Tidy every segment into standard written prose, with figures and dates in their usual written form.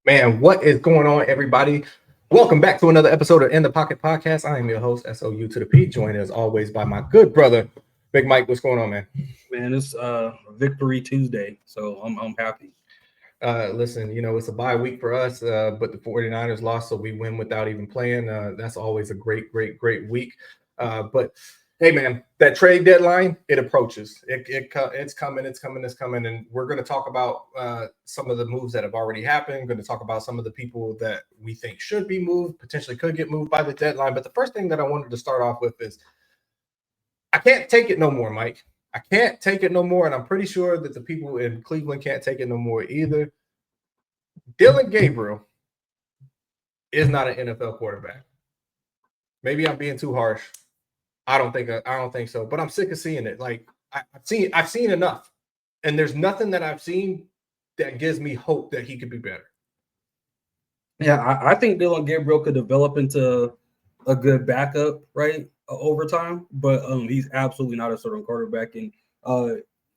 Man, what is going on, everybody? Welcome back to another episode of In the Pocket Podcast. I am your host, SOU to the P, joined as always by my good brother, Big Mike. What's going on, man? Man, it's Victory Tuesday, so I'm happy. Listen, it's a bye week for us, but the 49ers lost, so we win without even playing. That's always a great week. But hey, man, that trade deadline, it approaches. It's coming, and we're going to talk about some of the moves that have already happened. Going to talk about some of the people that we think should be moved, potentially could get moved by the deadline. But the first thing that I wanted to start off with is I can't take it no more, Mike. I can't take it no more, and I'm pretty sure that the people in Cleveland can't take it no more either. Dylan Gabriel is not an NFL quarterback. Maybe I'm being too harsh. I don't think so. But I'm sick of seeing it. Like I've seen enough, and there's nothing that I've seen that gives me hope that he could be better. Yeah, I think Dylan Gabriel could develop into a good backup, right, over time. But he's absolutely not a starting quarterback, and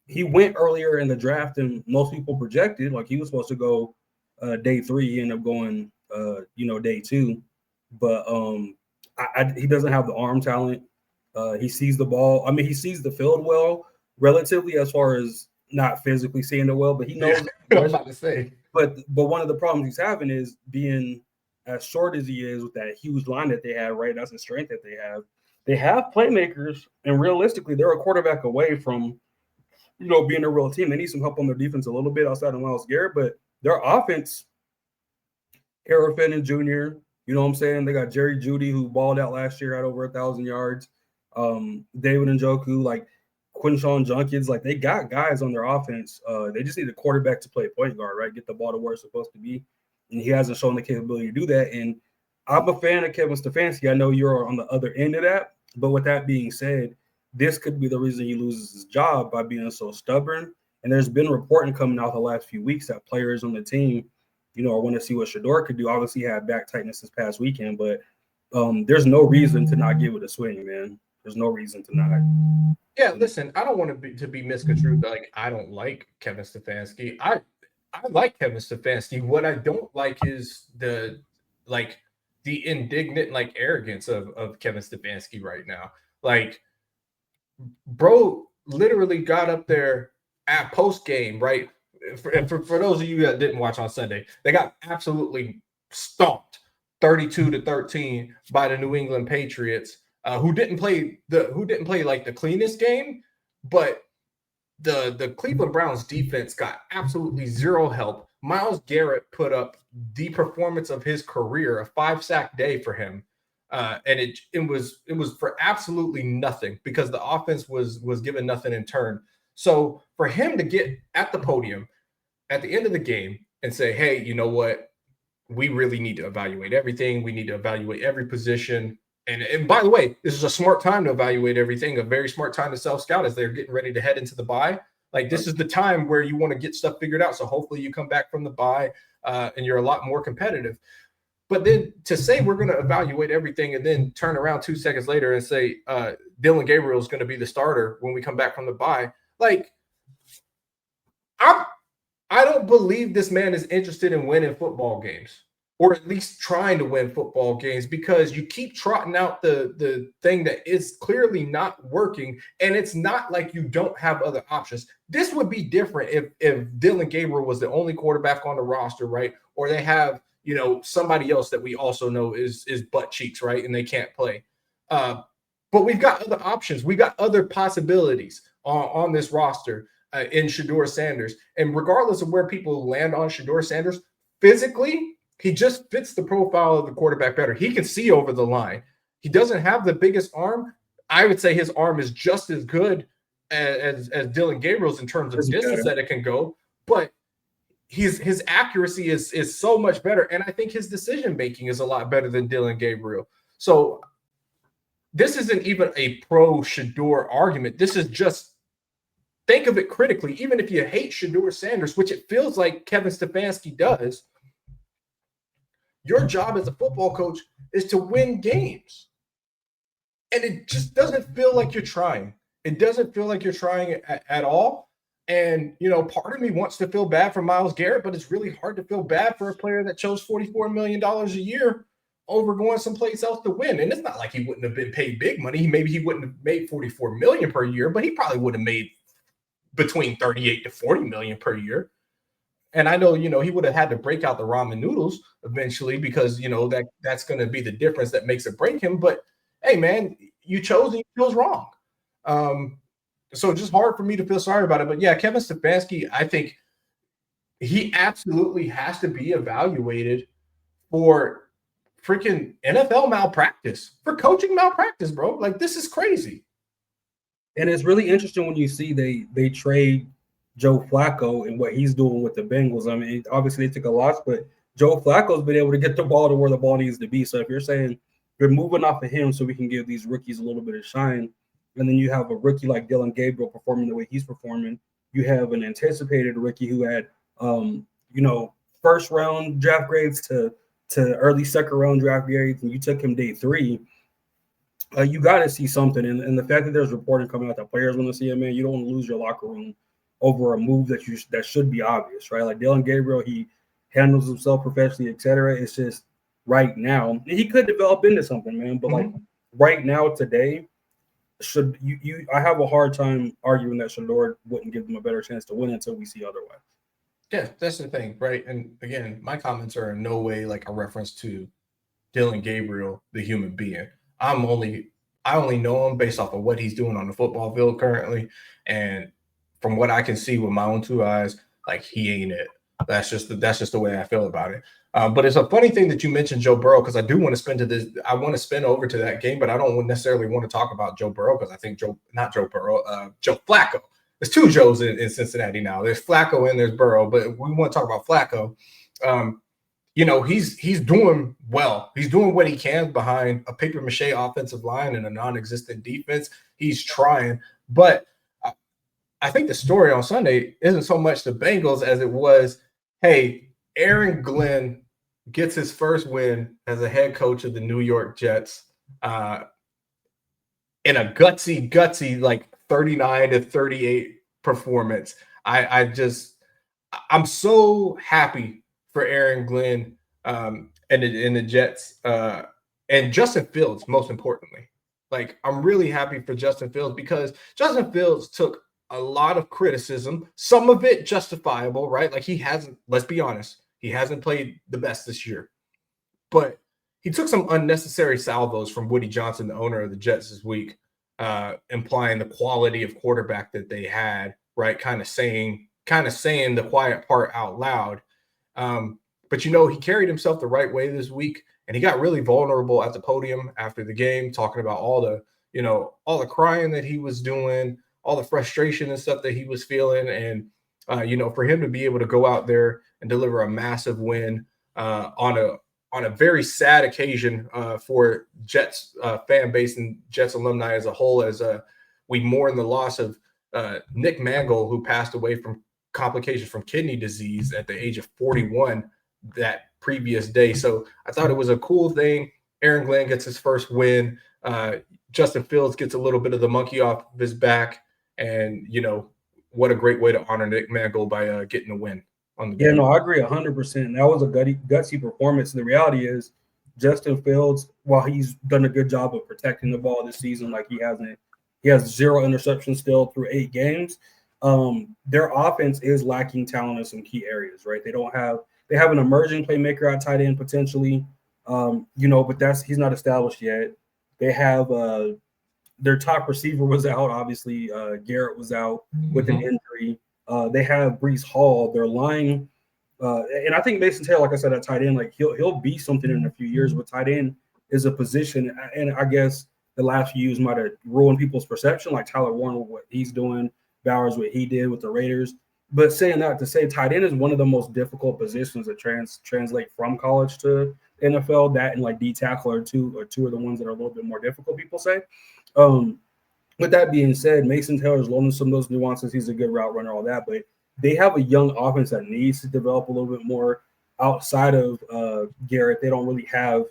he went earlier in the draft than most people projected. Like he was supposed to go day 3, he ended up going day 2. But he doesn't have the arm talent. He sees the ball. I mean, he sees the field well, relatively, as far as not physically seeing it well. But he knows. I was about to say. But one of the problems he's having is being as short as he is with that huge line that they have. Right, that's the strength that they have. They have playmakers, and realistically, they're a quarterback away from being a real team. They need some help on their defense a little bit outside of Myles Garrett, but their offense, Harold Fenton Jr., you know what I'm saying? They got Jerry Jeudy, who balled out last year at over 1,000 yards. David Njoku, like Quinshawn Junkins, like they got guys on their offense. They just need a quarterback to play point guard, right? Get the ball to where it's supposed to be. And he hasn't shown the capability to do that. And I'm a fan of Kevin Stefanski. I know you're on the other end of that. But with that being said, this could be the reason he loses his job by being so stubborn. And there's been reporting coming out the last few weeks that players on the team, I want to see what Shador could do. Obviously, he had back tightness this past weekend, but there's no reason to not give it a swing, man. There's no reason to not. Yeah, listen, I don't want to be misconstrued. Like I don't like Kevin Stefanski. I like Kevin Stefanski. What I don't like is the indignant arrogance of Kevin Stefanski right now. Like, bro, literally got up there at post game, right? For those of you that didn't watch on Sunday, they got absolutely stomped 32-13 by the New England Patriots, who didn't play like the cleanest game, but the Cleveland Browns defense got absolutely zero help. Myles Garrett put up the performance of his career, a 5-sack day for him. And it was for absolutely nothing because the offense was given nothing in turn. So for him to get at the podium at the end of the game and say, hey, you know what? We really need to evaluate everything. We need to evaluate every position. And by the way, this is a smart time to evaluate everything, a very smart time to self-scout as they're getting ready to head into the bye. Like this is the time where you want to get stuff figured out. So hopefully you come back from the bye and you're a lot more competitive. But then to say we're going to evaluate everything and then turn around 2 seconds later and say Dylan Gabriel is going to be the starter when we come back from the bye, like I don't believe this man is interested in winning football games, or at least trying to win football games, because you keep trotting out the thing that is clearly not working, and it's not like you don't have other options. This would be different if Dylan Gabriel was the only quarterback on the roster, right? Or they have somebody else that we also know is butt cheeks, right? And they can't play. But we've got other options. We got other possibilities on this roster in Shador Sanders. And regardless of where people land on Shador Sanders, physically, he just fits the profile of the quarterback better. He can see over the line. He doesn't have the biggest arm. I would say his arm is just as good as Dylan Gabriel's in terms of distance that it can go. But his accuracy is so much better. And I think his decision-making is a lot better than Dylan Gabriel. So this isn't even a pro-Shador argument. This is just, think of it critically. Even if you hate Shador Sanders, which it feels like Kevin Stefanski does, your job as a football coach is to win games. And it just doesn't feel like you're trying. It doesn't feel like you're trying at all. And, part of me wants to feel bad for Myles Garrett, but it's really hard to feel bad for a player that chose $44 million a year over going someplace else to win. And it's not like he wouldn't have been paid big money. Maybe he wouldn't have made $44 million per year, but he probably would have made between 38 to 40 million per year. And I know, he would have had to break out the ramen noodles eventually because, that's going to be the difference that makes it break him. But hey, man, you chose wrong. So just hard for me to feel sorry about it. But yeah, Kevin Stefanski, I think he absolutely has to be evaluated for freaking NFL malpractice, for coaching malpractice, bro. Like, this is crazy. And it's really interesting when you see they trade Joe Flacco and what he's doing with the Bengals. I mean, obviously they took a loss, but Joe Flacco's been able to get the ball to where the ball needs to be. So if you're saying you're moving off of him so we can give these rookies a little bit of shine, and then you have a rookie like Dylan Gabriel performing the way he's performing, you have an anticipated rookie who had first round draft grades to early second round draft grades, and you took him day 3. You got to see something. And the fact that there's reporting coming out that players want to see him, man, you don't want to lose your locker room over a move that should be obvious, right? Like Dylan Gabriel, he handles himself professionally, etc. It's just right now, he could develop into something, man. But like right now, today, I have a hard time arguing that Shador wouldn't give them a better chance to win until we see otherwise. Yeah, that's the thing, right? And again, my comments are in no way like a reference to Dylan Gabriel, the human being. I only know him based off of what he's doing on the football field currently. And from what I can see with my own 2 eyes, like, he ain't it. That's just the way I feel about it. But it's a funny thing that you mentioned Joe Burrow, because I do want to spin over to that game, but I don't necessarily want to talk about Joe Burrow because I think Joe Flacco. There's 2 Joes in Cincinnati now. There's Flacco and there's Burrow, but we want to talk about Flacco. He's doing well. He's doing what he can behind a paper mache offensive line and a non-existent defense. He's trying, but I think the story on Sunday isn't so much the Bengals as it was, hey, Aaron Glenn gets his first win as a head coach of the New York Jets in a gutsy like 39-38 performance. I'm so happy for Aaron Glenn and the Jets and Justin Fields, most importantly. Like, I'm really happy for Justin Fields because Justin Fields took a lot of criticism, some of it justifiable, right? Like, let's be honest, he hasn't played the best this year. But he took some unnecessary salvos from Woody Johnson, the owner of the Jets, this week, implying the quality of quarterback that they had, right? Kind of saying the quiet part out loud. But he carried himself the right way this week, and he got really vulnerable at the podium after the game, talking about all the crying that he was doing, all the frustration and stuff that he was feeling. And, for him to be able to go out there and deliver a massive win on a very sad occasion for Jets fan base and Jets alumni as a whole, as we mourn the loss of Nick Mangold, who passed away from complications from kidney disease at the age of 41 that previous day. So I thought it was a cool thing. Aaron Glenn gets his first win. Justin Fields gets a little bit of the monkey off of his back. And, what a great way to honor Nick Mangold by getting a win on the game. Yeah, no, I agree 100%. That was a gutsy performance. And the reality is Justin Fields, while he's done a good job of protecting the ball this season, like he has 0 interceptions still through 8 games. Their offense is lacking talent in some key areas, right? They have an emerging playmaker at tight end potentially, but he's not established yet. They have their top receiver was out, obviously. Garrett was out with an injury. They have Breece Hall. Their line, and I think Mason Taylor, like I said, at tight end, like he'll be something in a few years. But tight end is a position, and I guess the last few years might have ruined people's perception, like Tyler Warren with what he's doing, Bowers what he did with the Raiders. But saying that to say tight end is one of the most difficult positions to translate from college to NFL. That and like D tackle are two of the ones that are a little bit more difficult, people say. With that being said, Mason Taylor's learning some of those nuances. He's a good route runner, all that. But they have a young offense that needs to develop a little bit more outside of Garrett. They don't really have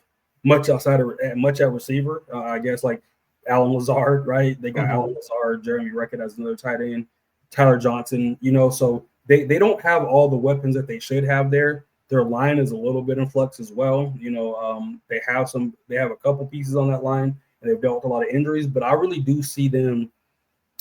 much at receiver. I guess like Alan Lazard, right? They got Alan Lazard, Jeremy Rickett as another tight end. Tyler Johnson, so they don't have all the weapons that they should have there. Their line is a little bit in flux as well. They have a couple pieces on that line, and they've dealt with a lot of injuries, but I really do see them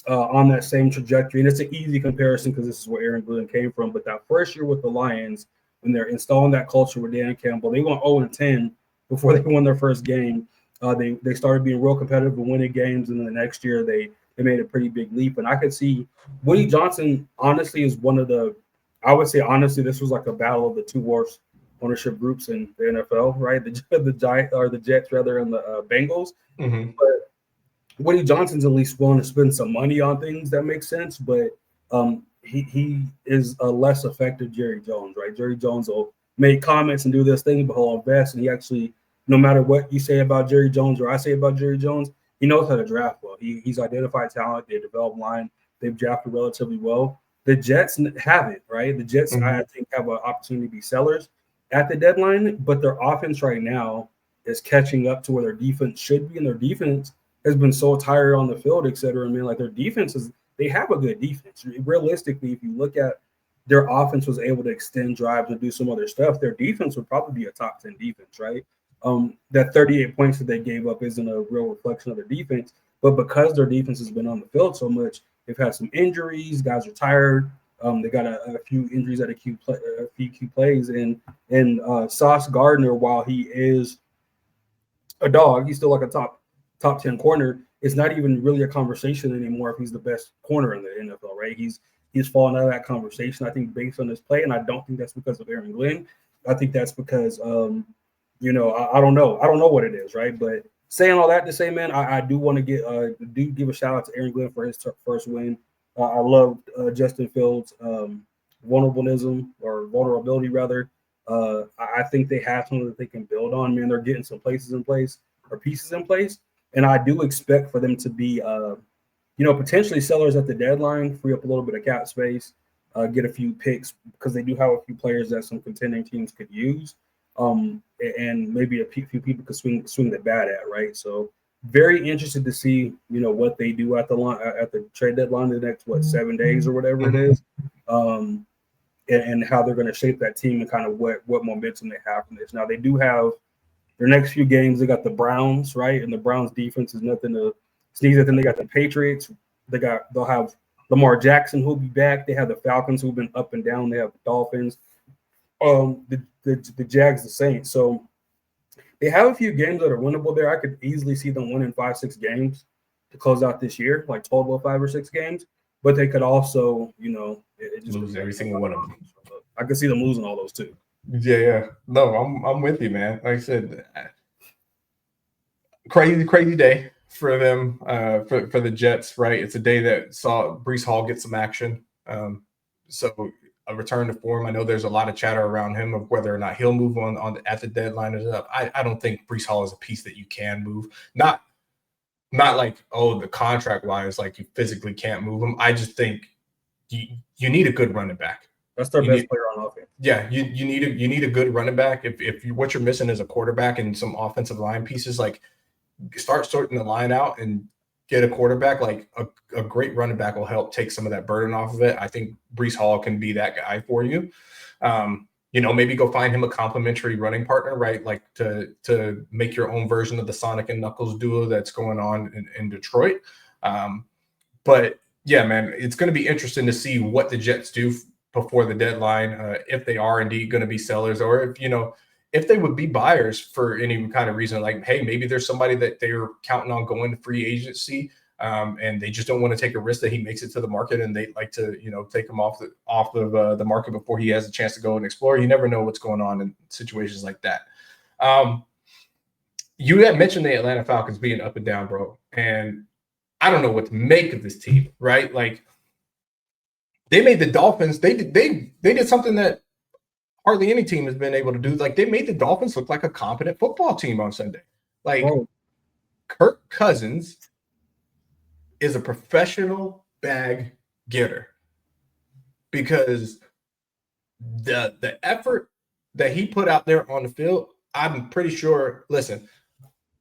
on that same trajectory. And it's an easy comparison because this is where Aaron Glenn came from. But that first year with the Lions, when they're installing that culture with Dan Campbell, they went 0-10 before they won their first game. They started being real competitive and winning games, and then the next year they made a pretty big leap. And I could see Woody Johnson, honestly, is one of the – I would say, honestly, this was like a battle of the two worst ownership groups in the NFL, right? The Jets, rather, and the Bengals. Mm-hmm. But Woody Johnson's at least willing to spend some money on things that make sense, but he is a less effective Jerry Jones, right? Jerry Jones will make comments and do this thing, but he'll invest, and he actually, no matter what you say about Jerry Jones or I say about Jerry Jones, he knows how to draft well. He's identified talent. They developed line. They've drafted relatively well. The Jets haven't, right? The Jets, I think, have an opportunity to be sellers at the deadline, but their offense right now is catching up to where their defense should be, and their defense has been so tired on the field, et cetera. I mean, like their defense they have a good defense. Realistically, if you look at their offense was able to extend drives and do some other stuff, their defense would probably be a top 10 defense, right? That 38 points that they gave up isn't a real reflection of their defense, but because their defense has been on the field so much, they've had some injuries, guys are tired. They got a few injuries at a few key plays, and Sauce Gardner, while he is a dog, he's still like a top 10 corner. It's not even really a conversation anymore if he's the best corner in the NFL, right? He's fallen out of that conversation, I think, based on his play, and I don't think that's because of Aaron Glenn. I think that's because, I don't know. I don't know what it is, right? But saying all that to say, man, I do want to give a shout out to Aaron Glenn for his first win. I love Justin Fields' vulnerability, rather. I think they have something that they can build on. Man, they're getting some pieces in place, and I do expect for them to be, potentially sellers at the deadline, free up a little bit of cap space, get a few picks because they do have a few players that some contending teams could use, and maybe a few people could swing the bat at, right? So very interested to see, what they do at the trade deadline the next 7 days or whatever it is, and how they're going to shape that team and kind of what momentum they have from this. Now they do have their next few games. They got the Browns, right? And the Browns defense is nothing to sneeze at. Then they got the Patriots. They'll have Lamar Jackson who'll be back. They have the Falcons who've been up and down. They have the Dolphins, the Jags, the Saints. So they have a few games that are winnable there. I could easily see them winning 5-6 games to close out this year, like total 5 or 6 games. But they could also, it just lose every single one of them. I could see them losing all those too. Yeah. No, I'm with you, man. Like I said, crazy day for them, for the Jets, right? It's a day that saw Breece Hall get some action. So a return to form. I know there's a lot of chatter around him of whether or not he'll move on at the deadline or stuff. I don't think Breece Hall is a piece that you can move. Not like, the contract wise, like you physically can't move him. I just think you need a good running back. That's their best player on offense. Yeah, you need a good running back. If what you're missing is a quarterback and some offensive line pieces, like start sorting the line out and get a quarterback. Like a great running back will help take some of that burden off of it. I think Breece Hall can be that guy for you. Maybe go find him a complimentary running partner, right? Like to make your own version of the Sonic and Knuckles duo that's going on in Detroit. But yeah, man, it's going to be interesting to see what the Jets do before the deadline, if they are indeed going to be sellers, or if they would be buyers for any kind of reason, like, hey, maybe there's somebody that they're counting on going to free agency, and they just don't want to take a risk that he makes it to the market, and they like to, take him off of the market before he has a chance to go and explore. You never know what's going on in situations like that. You had mentioned the Atlanta Falcons being up and down, bro, and I don't know what to make of this team, right? Like, they made the Dolphins. They did something that hardly any team has been able to do. Like, they made the Dolphins look like a competent football team on Sunday. Like, Kirk Cousins is a professional bag getter because the effort that he put out there on the field, I'm pretty sure. Listen,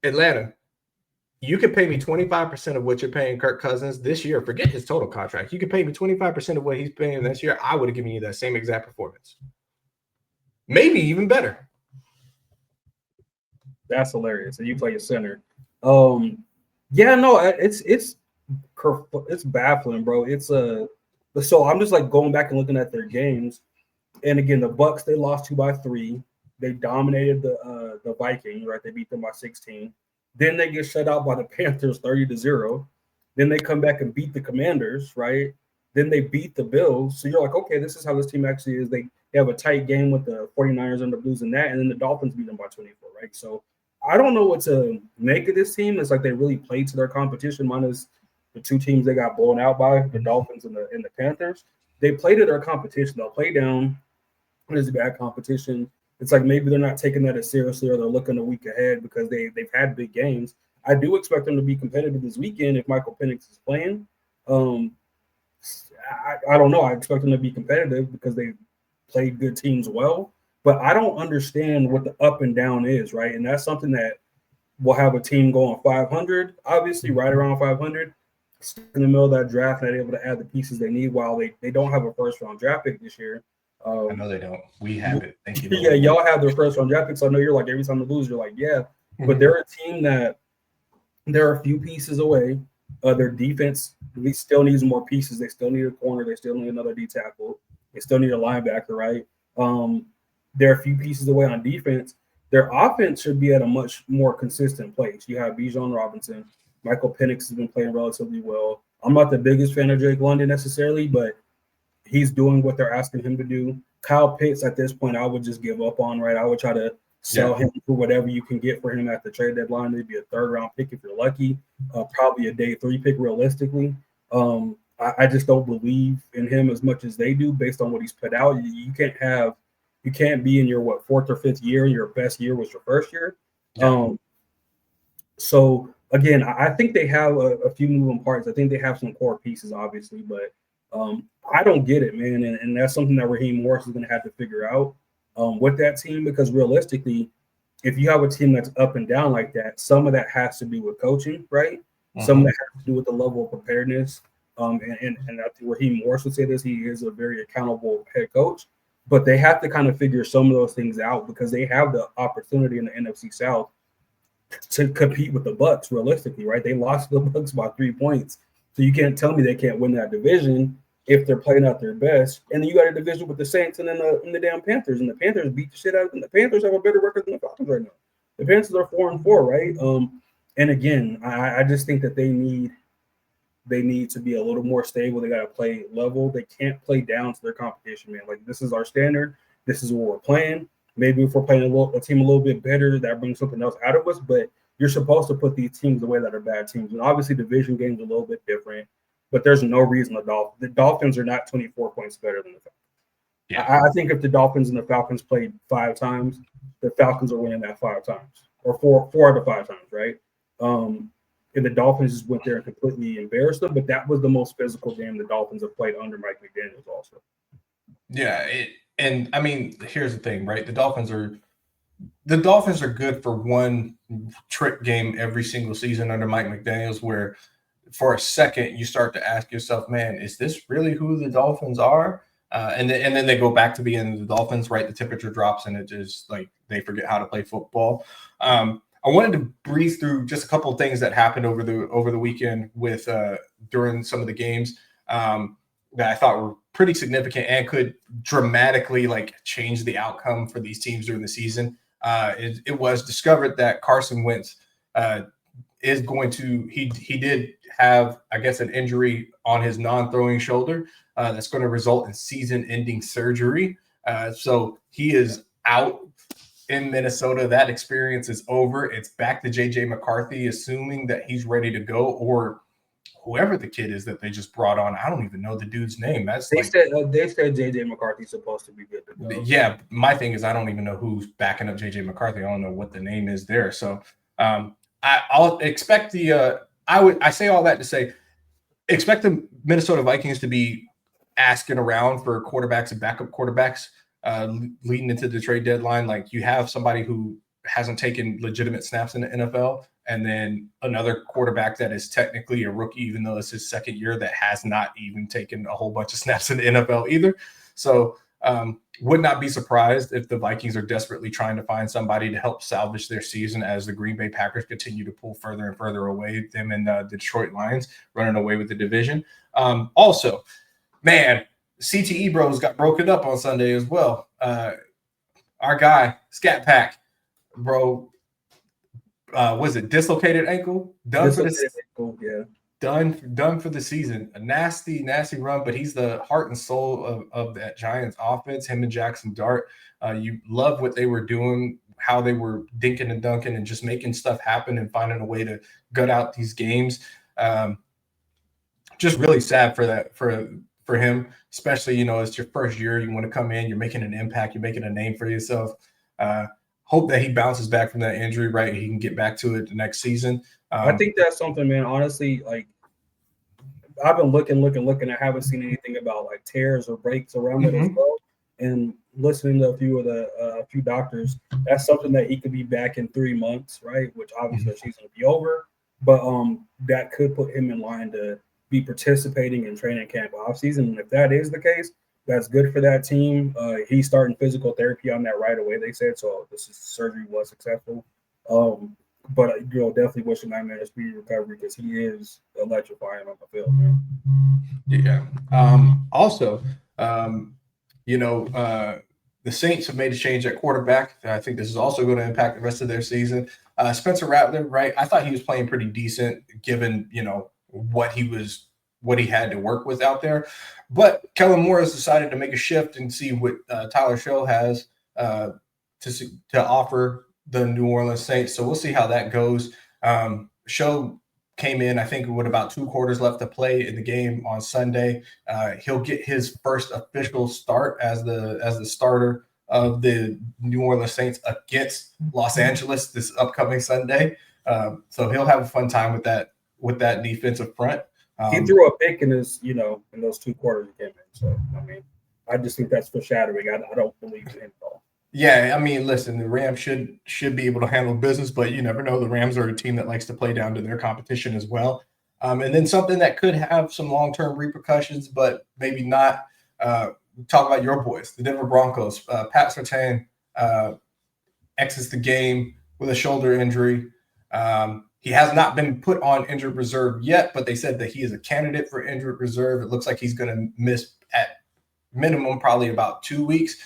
Atlanta, You could pay me 25% of what you're paying Kirk Cousins this year. Forget his total contract. You could pay me 25% of what he's paying this year. I would have given you that same exact performance. Maybe even better. That's hilarious. And you play a center. Yeah, no, it's baffling, bro. So I'm just like going back and looking at their games, and again, the Bucks they lost 2-3. They dominated the Vikings, right? They beat them by 16. Then they get shut out by the Panthers 30-0. Then they come back and beat the Commanders, right? Then they beat the Bills. So you're like, okay, this is how this team actually is. They have a tight game with the 49ers and the Blues and that, and then the Dolphins beat them by 24, right? So I don't know what to make of this team. It's like they really played to their competition, minus the two teams they got blown out by, the Dolphins and the Panthers. They played to their competition. They'll play down. It is bad competition. It's like maybe they're not taking that as seriously, or they're looking a week ahead because they've had big games. I do expect them to be competitive this weekend if Michael Penix is playing. I don't know. I expect them to be competitive because they played good teams well. But I don't understand what the up and down is, right? And that's something that will have a team going 500, obviously right around 500, stuck in the middle of that draft, and they're able to add the pieces they need while they don't have a first-round draft pick this year. I know they don't. We have it. Thank you. Yeah, y'all have their first-round draft picks. So I know you're like, every time they lose, you're like, yeah. But they're a team that they're a few pieces away. Their defense still needs more pieces. They still need a corner. They still need another D tackle. They still need a linebacker, right? They're a few pieces away on defense. Their offense should be at a much more consistent place. You have Bijan Robinson. Michael Penix has been playing relatively well. I'm not the biggest fan of Drake London necessarily, but he's doing what they're asking him to do. Kyle Pitts, at this point, I would just give up on, right? I would try to sell him for whatever you can get for him at the trade deadline. Maybe a third-round pick if you're lucky, probably a day 3 pick realistically. I just don't believe in him as much as they do based on what he's put out. You can't be in your 4th or 5th year. Your best year was your first year. Yeah. So again, I think they have a few moving parts. I think they have some core pieces, obviously, but I don't get it, man. And that's something that Raheem Morris is going to have to figure out with that team, because realistically, if you have a team that's up and down like that, some of that has to do with coaching, right? Some of that has to do with the level of preparedness. And I think Raheem Morris would say this, he is a very accountable head coach, but they have to kind of figure some of those things out because they have the opportunity in the NFC South to compete with the Bucks realistically, right? They lost to the Bucks by 3 points. So you can't tell me they can't win that division if they're playing out their best. And then you got a division with the Saints and then the damn Panthers. And the Panthers beat the shit out of them. The Panthers have a better record than the Falcons right now. The Panthers are 4-4, right? And again, I just think that they need to be a little more stable. They got to play level. They can't play down to their competition, man. Like, this is our standard. This is what we're playing. Maybe if we're playing a team a little bit better, that brings something else out of us. But you're supposed to put these teams away that are bad teams. And obviously, division games are a little bit different. But there's no reason the Dolphins are not 24 points better than the Falcons. Yeah. I think if the Dolphins and the Falcons played 5 times, the Falcons are winning that 5 times, or 4 out of 5 times, right? And the Dolphins just went there and completely embarrassed them. But that was the most physical game the Dolphins have played under Mike McDaniels also. Yeah, and I mean, here's the thing, right? The Dolphins are good for one trick game every single season under Mike McDaniels, where for a second you start to ask yourself, man, is this really who the Dolphins are? And then they go back to being the Dolphins, right? The temperature drops and it just like they forget how to play football. I wanted to breeze through just a couple of things that happened over the weekend with during some of the games that I thought were pretty significant and could dramatically like change the outcome for these teams during the season. It was discovered that Carson Wentz is going to he did have, I guess, an injury on his non-throwing shoulder that's going to result in season-ending surgery. So he is out in Minnesota. That experience is over. It's back to J.J. McCarthy, assuming that he's ready to go, or whoever the kid is that they just brought on. I don't even know the dude's name. They said J.J. McCarthy's supposed to be good to go. Yeah, my thing is I don't even know who's backing up J.J. McCarthy. I don't know what the name is there. So I'll expect I say all that to say, expect the Minnesota Vikings to be asking around for quarterbacks and backup quarterbacks leading into the trade deadline. Like, you have somebody who hasn't taken legitimate snaps in the NFL and then another quarterback that is technically a rookie, even though it's his second year, that has not even taken a whole bunch of snaps in the NFL either. So would not be surprised if the Vikings are desperately trying to find somebody to help salvage their season as the Green Bay Packers continue to pull further and further away, them and the Detroit Lions running away with the division. Also, man, CTE Bros got broken up on Sunday as well. Our guy, Scat Pack, bro, was it dislocated ankle? Done for this. Yeah. Done for the season. A nasty run, but he's the heart and soul of that Giants offense. Him and Jackson Dart. You love what they were doing, how they were dinking and dunking and just making stuff happen and finding a way to gut out these games. Just really sad for that for him, especially, it's your first year. You want to come in, you're making an impact, you're making a name for yourself. Hope that he bounces back from that injury, right? He can get back to it the next season. I think that's something, man. Honestly, like I've been looking. I haven't seen anything about like tears or breaks around it as well. And listening to a few doctors, that's something that he could be back in 3 months, right? Which obviously the season will be over, but that could put him in line to be participating in training camp offseason. And if that is the case, that's good for that team. He's starting physical therapy on that right away, they said. So surgery was successful. But definitely wishing that man a speedy recovery because he is electrifying on the field, man. Yeah. Also, the Saints have made a change at quarterback. I think this is also going to impact the rest of their season. Spencer Rattler, right? I thought he was playing pretty decent given, what he had to work with out there. But Kellen Moore has decided to make a shift and see what Tyler Show has to offer the New Orleans Saints. So we'll see how that goes. Show came in, I think, with about 2 quarters left to play in the game on Sunday. He'll get his first official start as the starter of the New Orleans Saints against Los Angeles this upcoming Sunday. So he'll have a fun time with that defensive front. He threw a pick in his, in those 2 quarters he came in. So I just think that's foreshadowing. I don't believe in him at all. Yeah, listen, the Rams should be able to handle business, but you never know. The Rams are a team that likes to play down to their competition as well. And then something that could have some long-term repercussions, but maybe not. Talk about your boys, the Denver Broncos. Pat Surtain exits the game with a shoulder injury. He has not been put on injured reserve yet, but they said that he is a candidate for injured reserve. It looks like he's going to miss at minimum probably about 2 weeks.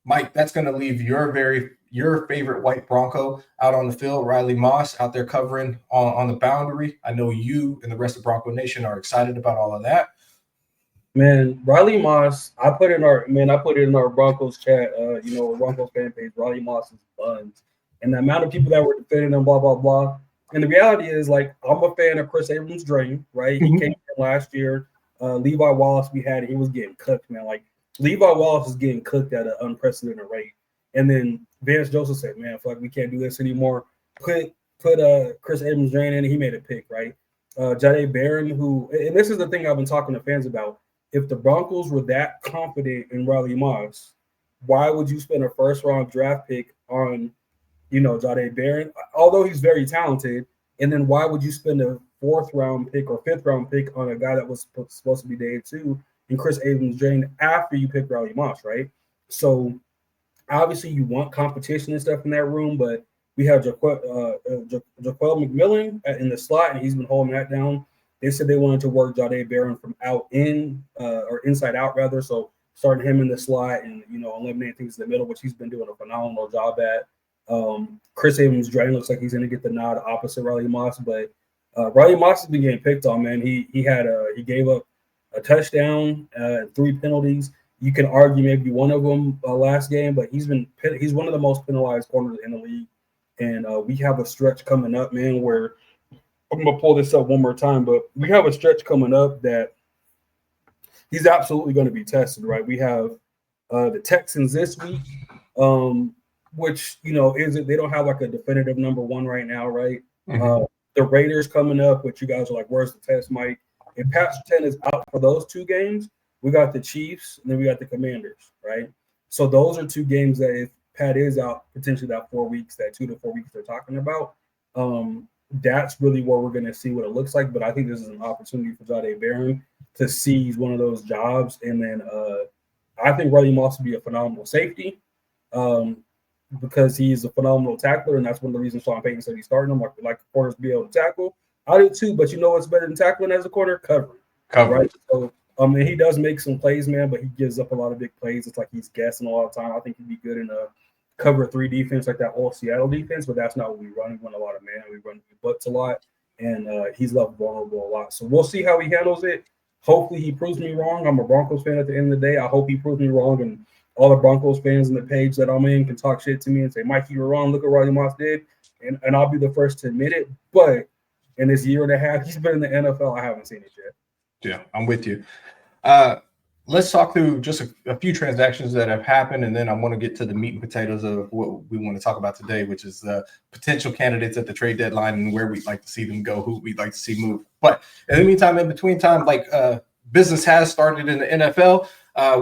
Mike, that's going to leave your favorite white Bronco out on the field, Riley Moss, out there covering on the boundary. I know you and the rest of Bronco Nation are excited about all of that. Man, Riley Moss, I put it in our Broncos chat, Broncos fan page, Riley Moss is buns. And the amount of people that were defending him, blah, blah, blah. And the reality is, like, I'm a fan of Chris Abrams' dream, right? He came in last year. Levi Wallace, he was getting cooked, man. Like, Levi Wallace is getting cooked at an unprecedented rate. And then Vance Joseph said, man, fuck, we can't do this anymore. Put Chris Abrams' drain in, and he made a pick, right? Jahdae Barron, and this is the thing I've been talking to fans about. If the Broncos were that confident in Riley Moss, why would you spend a first-round draft pick on, Jahdae Barron, although he's very talented, and then why would you spend a 4th-round pick or 5th-round pick on a guy that was supposed to be day 2 and Chris Abrams drained after you pick Riley Moss, right? So obviously you want competition and stuff in that room, but we have Jaquel McMillan in the slot, and he's been holding that down. They said they wanted to work Jahdae Barron from or inside out rather. So starting him in the slot and eliminating things in the middle, which he's been doing a phenomenal job at. Chris Abrams drain looks like he's going to get the nod opposite Riley Moss, but Riley Moss has been getting picked on, man. He gave up a touchdown, 3 penalties. You can argue maybe one of them last game, but he's one of the most penalized corners in the league. And we have a stretch coming up, man, where I'm going to pull this up one more time, but we have a stretch coming up that he's absolutely going to be tested, right? We have the Texans this week, which, they don't have like a definitive number 1 right now, right? Mm-hmm. The Raiders coming up, which you guys are like, where's the test, Mike? If Pat Surtain is out for those 2 games, we got the Chiefs, and then we got the Commanders, right? So those are 2 games that if Pat is out, potentially that 4 weeks, that 2 to 4 weeks they're talking about, That's really where we're going to see what it looks like. But I think this is an opportunity for Jahdae Barron to seize one of those jobs. And then I think Riley Moss would be a phenomenal safety because he's a phenomenal tackler. And that's one of the reasons Sean Payton said he's starting him. Like corners be able to tackle. I do too, but you know what's better than tackling as a corner? Covering. Right? So, and he does make some plays, man, but he gives up a lot of big plays. It's like he's guessing a lot of time. I think he'd be good in a cover 3 defense like that whole Seattle defense, but that's not what we run. We run a lot of man. We run butts a lot, and he's left vulnerable a lot. So we'll see how he handles it. Hopefully he proves me wrong. I'm a Broncos fan at the end of the day. I hope he proves me wrong, and all the Broncos fans in the page that I'm in can talk shit to me and say, Mike, you were wrong. Look at what Riley Moss did, and I'll be the first to admit it. But in this year and a half he's been in the NFL, I haven't seen it yet. Yeah, I'm with you. Let's talk through just a few transactions that have happened, and then I want to get to the meat and potatoes of what we want to talk about today, which is potential candidates at the trade deadline and where we'd like to see them go, who we'd like to see move. But in the meantime, in between time, business has started in the NFL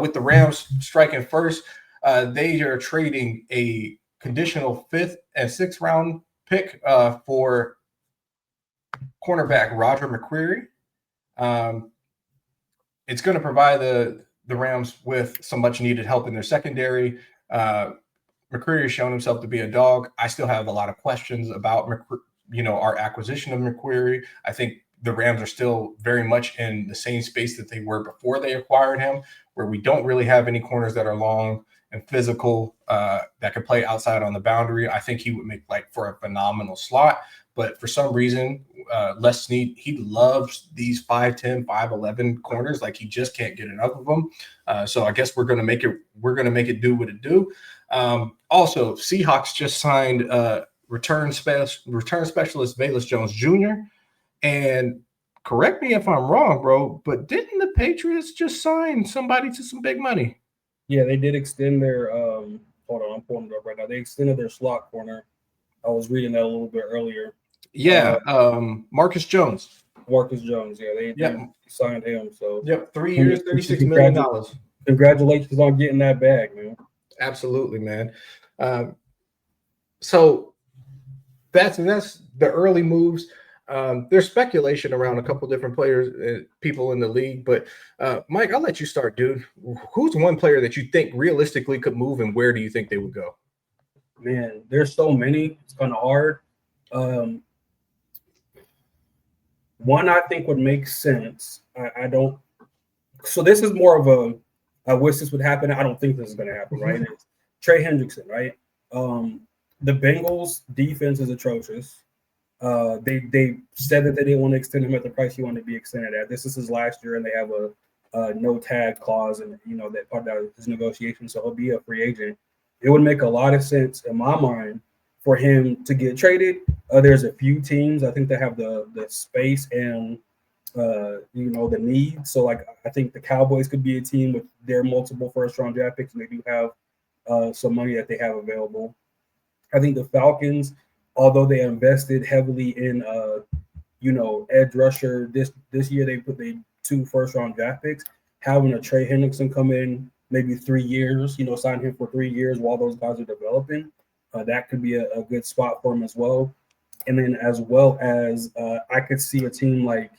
with the Rams striking first. They are trading a conditional 5th and 6th round pick for cornerback Roger McCreary. It's going to provide the Rams with some much needed help in their secondary. McCreary has shown himself to be a dog. I still have a lot of questions about our acquisition of McCreary. I think the Rams are still very much in the same space that they were before they acquired him, where we don't really have any corners that are long and physical that can play outside on the boundary. I think he would make for a phenomenal slot. But for some reason, Les Snead, he loves these 5'10", 5'11" corners. He just can't get enough of them. So I guess we're gonna make it do what it do. Also, Seahawks just signed return specialist Velus Jones Jr. And correct me if I'm wrong, bro, but didn't the Patriots just sign somebody to some big money? Yeah, they did extend their hold on, I'm pulling it up right now. They extended their slot corner. I was reading that a little bit earlier. Yeah, Marcus Jones. Yeah, they signed him. So 3 years, $36 million. Congratulations on getting that bag, man. Absolutely, man. So that's the early moves. There's speculation around a couple different players, people in the league, but Mike, I'll let you start, dude. Who's one player that you think realistically could move, and where do you think they would go? Man, there's so many. It's kind of hard. One I think would make sense. I don't. So this is more of a. I wish this would happen. I don't think this is going to happen, right? It's Trey Hendrickson, right? The Bengals defense is atrocious. They said that they didn't want to extend him at the price he wanted to be extended at. This is his last year, and they have a no tag clause, and that part of his negotiation, so he'll be a free agent. It would make a lot of sense in my mind for him to get traded. There's a few teams I think that have the space and the need. So I think the Cowboys could be a team with their multiple first round draft picks, and they do have some money that they have available. I think the Falcons, although they invested heavily in edge rusher this year, they put the 2 first round draft picks. Having a Trey Hendrickson come in maybe 3 years, sign him for 3 years while those guys are developing. That could be a good spot for him as well. And then as well as I could see a team like,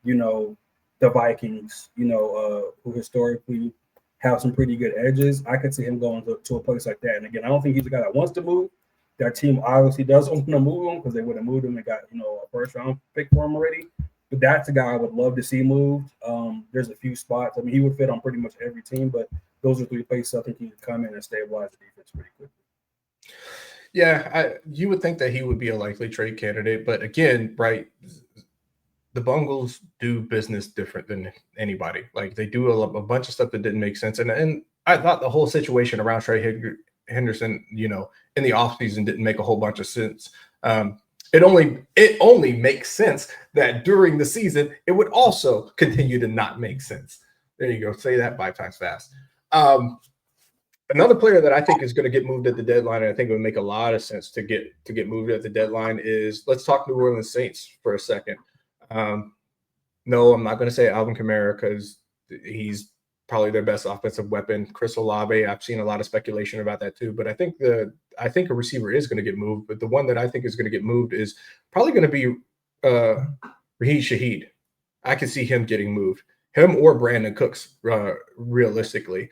the Vikings, who historically have some pretty good edges. I could see him going to a place like that. And again, I don't think he's a guy that wants to move. That team obviously doesn't want to move him because they would have moved him and got, a first round pick for him already. But that's a guy I would love to see moved. There's a few spots. I mean, he would fit on pretty much every team, but those are 3 places I think he could come in and stabilize the defense pretty quickly. Yeah, you would think that he would be a likely trade candidate, but again, right, the Bengals do business different than anybody. They do a bunch of stuff that didn't make sense, and I thought the whole situation around Trey Henderson, in the offseason didn't make a whole bunch of sense. It only makes sense that during the season it would also continue to not make sense. There you go. Say that 5 times fast. Another player that I think is going to get moved at the deadline, and I think it would make a lot of sense to get moved at the deadline, is let's talk New Orleans Saints for a second. No, I'm not going to say Alvin Kamara because he's probably their best offensive weapon. Chris Olave, I've seen a lot of speculation about that too, but I think a receiver is going to get moved, but the one that I think is going to get moved is probably going to be Raheem Shaheed. I can see him getting moved, him or Brandon Cooks, realistically.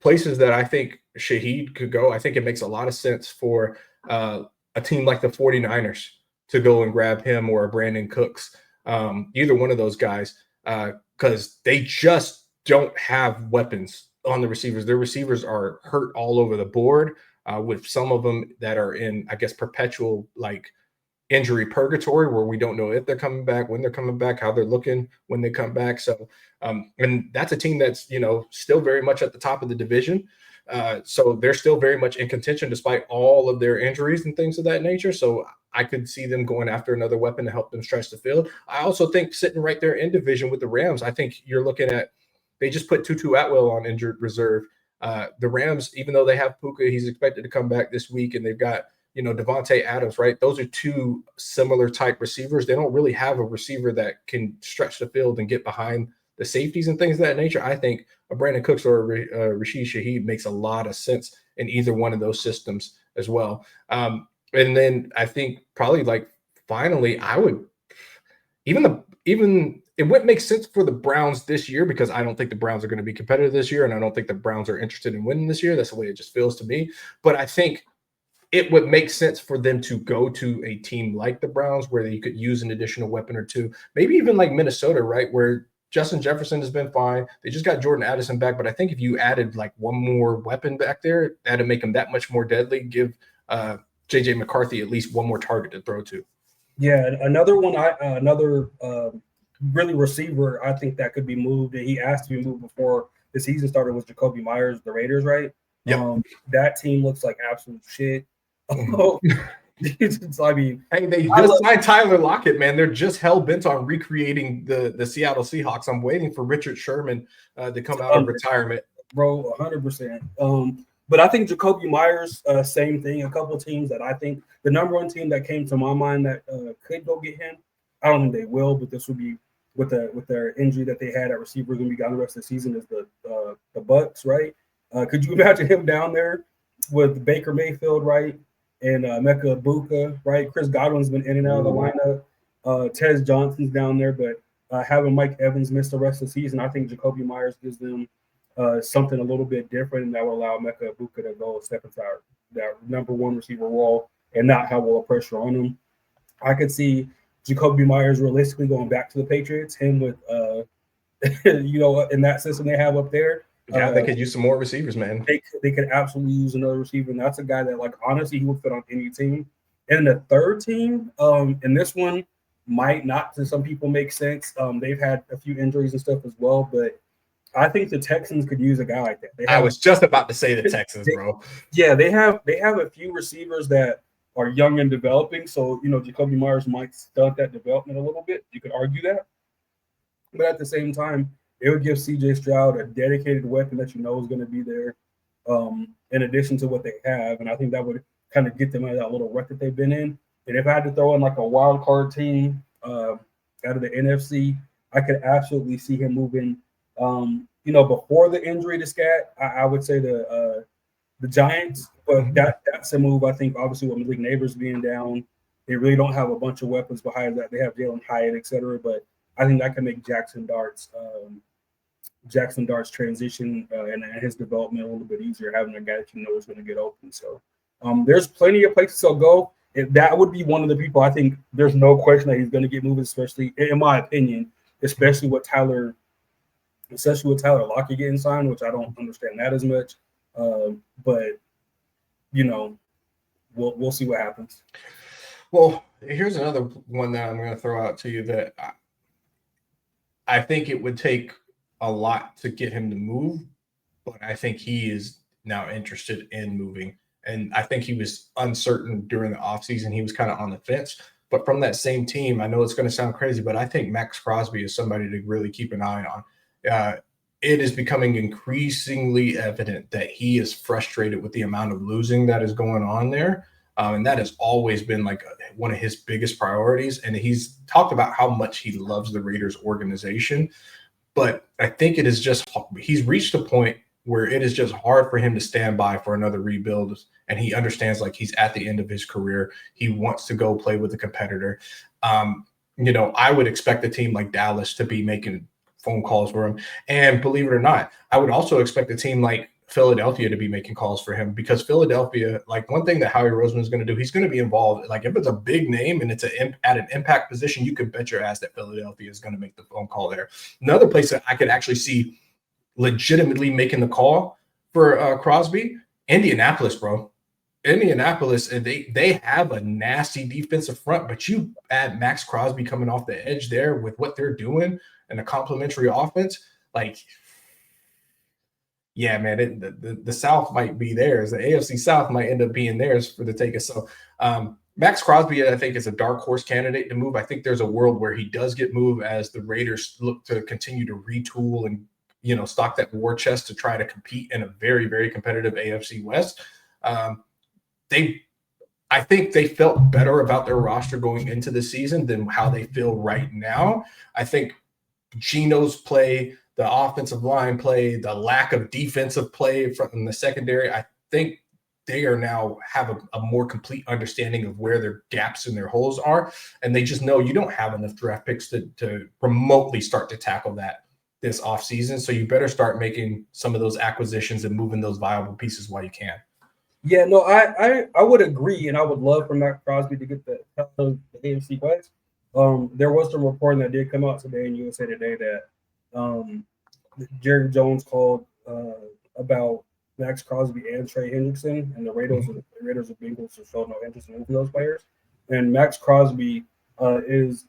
Places that I think Shaheed could go, I think it makes a lot of sense for a team like the 49ers to go and grab him or Brandon Cooks, either one of those guys, because they just don't have weapons on the receivers. Their receivers are hurt all over the board, with some of them that are in, I guess, perpetual like injury purgatory, where we don't know if they're coming back, when they're coming back, how they're looking when they come back. So, and that's a team that's, still very much at the top of the division. So they're still very much in contention despite all of their injuries and things of that nature. So I could see them going after another weapon to help them stretch the field. I also think sitting right there in division with the Rams, I think you're looking at, they just put Tutu Atwell on injured reserve. The Rams, even though they have Puka, he's expected to come back this week, and they've got, Devontae Adams, right? Those are two similar type receivers. They don't really have a receiver that can stretch the field and get behind the safeties and things of that nature. I think a Brandon Cooks or a Rashid Shaheed makes a lot of sense in either one of those systems as well. And then I think probably like finally, I would even it wouldn't make sense for the Browns this year, because I don't think the Browns are going to be competitive this year, and I don't think the Browns are interested in winning this year. That's the way it just feels to me. But I think it would make sense for them to go to a team like the Browns, where you could use an additional weapon or two, maybe even like Minnesota, right? Where Justin Jefferson has been fine. They just got Jordan Addison back, but I think if you added like one more weapon back there, that'd make them that much more deadly. Give JJ McCarthy at least one more target to throw to. Yeah, another one. Another really receiver I think that could be moved, and he asked to be moved before the season started, was Jacoby Myers, the Raiders, right? Yeah. That team looks like absolute shit. I mean, hey, they just signed Tyler Lockett, man. They're just hell bent on recreating the Seattle Seahawks. I'm waiting for Richard Sherman to come out of retirement, bro. 100%. But I think Jacoby Myers, same thing. A couple of teams that I think the number one team that came to my mind that could go get him. I don't think they will, but this would be with their injury that they had at receiver going to be gone the rest of the season, is the Bucks, right? Could you imagine him down there with Baker Mayfield, right? And Mecca Ibuka, right? Chris Godwin's been in and out of the lineup. Tez Johnson's down there, but having Mike Evans miss the rest of the season, I think Jacoby Myers gives them something a little bit different, and that will allow Mecca Ibuka to go step into that number one receiver role and not have a lot of pressure on him. I could see Jacoby Myers realistically going back to the Patriots, him with, in that system they have up there. Yeah, they could use some more receivers, man. They could absolutely use another receiver, and that's a guy that, like, honestly, he would fit on any team. And the third team, and this one might not to some people make sense. They've had a few injuries and stuff as well, but I think the Texans could use a guy like that. I was just about to say the Texans, bro. Yeah, they have a few receivers that are young and developing, so Jacoby Myers might stunt that development a little bit. You could argue that, but at the same time, it would give C.J. Stroud a dedicated weapon that is going to be there, in addition to what they have. And I think that would kind of get them out of that little rut that they've been in. And if I had to throw in like a wild card team out of the NFC, I could absolutely see him moving. Before the injury to Scat, I would say the Giants, but that's a move. I think obviously with Malik Neighbors being down, they really don't have a bunch of weapons behind that. They have Jalen Hyatt, et cetera, but I think that can make Jackson Dart's transition and his development a little bit easier, having a guy that is going to get open. So there's plenty of places to go. That would be one of the people I think there's no question that he's going to get moved, especially in my opinion, especially with Tyler Lockett getting signed, which I don't understand that as much. But we'll see what happens. Well, here's another one that I'm going to throw out to you that I think it would take a lot to get him to move, but I think he is now interested in moving. And I think he was uncertain during the offseason. He was kind of on the fence. But from that same team, I know it's going to sound crazy, but I think Max Crosby is somebody to really keep an eye on. It is becoming increasingly evident that he is frustrated with the amount of losing that is going on there. And that has always been like one of his biggest priorities. And he's talked about how much he loves the Raiders organization. but I think it is just he's reached a point where it is just hard for him to stand by for another rebuild, and he understands like he's at the end of his career. He wants to go play with a competitor. I would expect a team like Dallas to be making phone calls for him, and believe it or not, I would also expect a team like Philadelphia to be making calls for him, because Philadelphia, like one thing that Howie Roseman is going to do, he's going to be involved. Like if it's a big name and it's at an impact position, you could bet your ass that Philadelphia is going to make the phone call there. Another place that I could actually see legitimately making the call for Crosby, Indianapolis, bro. Indianapolis, and they have a nasty defensive front, but you add Max Crosby coming off the edge there with what they're doing and a complementary offense, like yeah, man, the South might be theirs. The AFC South might end up being theirs for the taking. So Max Crosby, I think, is a dark horse candidate to move. I think there's a world where he does get moved as the Raiders look to continue to retool and stock that war chest to try to compete in a very, very competitive AFC West. I think they felt better about their roster going into the season than how they feel right now. I think Geno's play, the offensive line play, the lack of defensive play from the secondary, I think they are now have a more complete understanding of where their gaps and their holes are. And they just know you don't have enough draft picks to remotely start to tackle that this offseason. So you better start making some of those acquisitions and moving those viable pieces while you can. Yeah, no, I would agree, and I would love for Matt Crosby to get the AFC West. There was some reporting that did come out today in USA Today that Jerry Jones called about Max Crosby and Trey Hendrickson, and the Raiders and Bengals have shown no interest in moving those players. And Max Crosby is